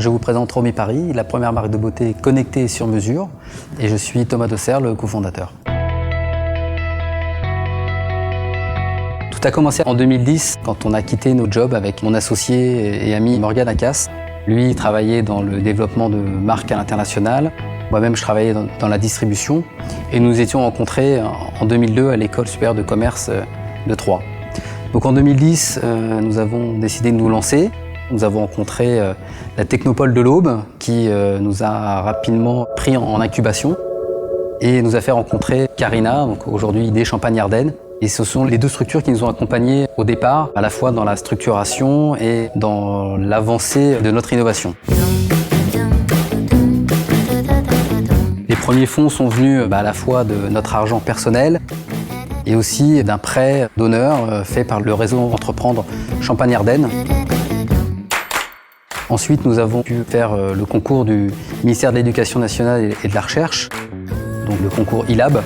Je vous présente Romy Paris, la première marque de beauté connectée et sur mesure. Et je suis Thomas Dosser, le cofondateur. Tout a commencé en 2010, quand on a quitté nos jobs avec mon associé et ami Morgan Akas. Lui, il travaillait dans le développement de marques à l'international. Moi-même, je travaillais dans la distribution. Et nous étions rencontrés en 2002 à l'école supérieure de commerce de Troyes. Donc en 2010, nous avons décidé de nous lancer. Nous avons rencontré la Technopole de l'Aube qui nous a rapidement pris en incubation et nous a fait rencontrer Carina, donc aujourd'hui ID Champagne-Ardenne. Et ce sont les deux structures qui nous ont accompagnés au départ, à la fois dans la structuration et dans l'avancée de notre innovation. Les premiers fonds sont venus à la fois de notre argent personnel et aussi d'un prêt d'honneur fait par le réseau Entreprendre Champagne-Ardenne. Ensuite, nous avons pu faire le concours du ministère de l'Éducation nationale et de la Recherche, donc le concours ILAB,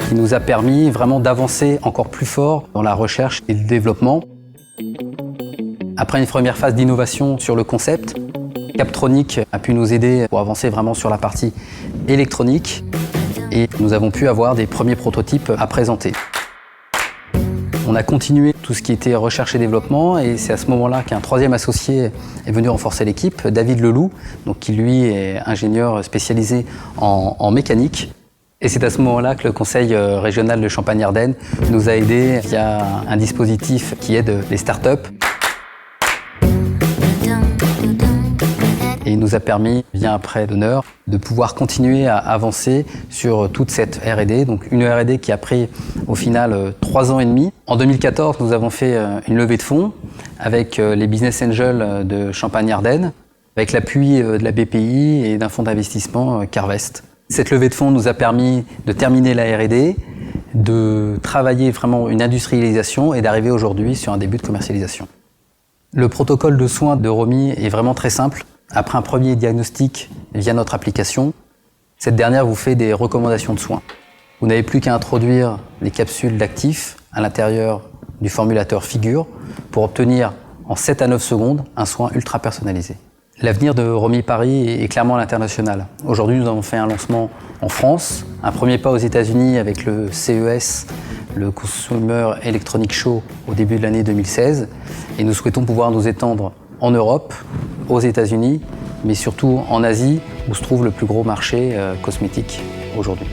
qui nous a permis vraiment d'avancer encore plus fort dans la recherche et le développement. Après une première phase d'innovation sur le concept, Captronic a pu nous aider pour avancer vraiment sur la partie électronique et nous avons pu avoir des premiers prototypes à présenter. On a continué tout ce qui était recherche et développement et c'est à ce moment-là qu'un troisième associé est venu renforcer l'équipe, David Leloup, donc qui lui est ingénieur spécialisé en mécanique. Et c'est à ce moment-là que le Conseil régional de Champagne-Ardenne nous a aidés via un dispositif qui aide les startups. Et il nous a permis, via un prêt d'honneur, de pouvoir continuer à avancer sur toute cette R&D. Donc une R&D qui a pris au final 3 ans et demi. En 2014, nous avons fait une levée de fonds avec les business angels de Champagne-Ardenne, avec l'appui de la BPI et d'un fonds d'investissement Carvest. Cette levée de fonds nous a permis de terminer la R&D, de travailler vraiment une industrialisation et d'arriver aujourd'hui sur un début de commercialisation. Le protocole de soins de Romy est vraiment très simple. Après un premier diagnostic via notre application, cette dernière vous fait des recommandations de soins. Vous n'avez plus qu'à introduire les capsules d'actifs à l'intérieur du formulateur Figure pour obtenir en 7 à 9 secondes un soin ultra personnalisé. L'avenir de Romy Paris est clairement à l'international. Aujourd'hui, nous avons fait un lancement en France, un premier pas aux États-Unis avec le CES, le Consumer Electronic Show, au début de l'année 2016. Et nous souhaitons pouvoir nous étendre en Europe, aux États-Unis, mais surtout en Asie, où se trouve le plus gros marché cosmétique aujourd'hui.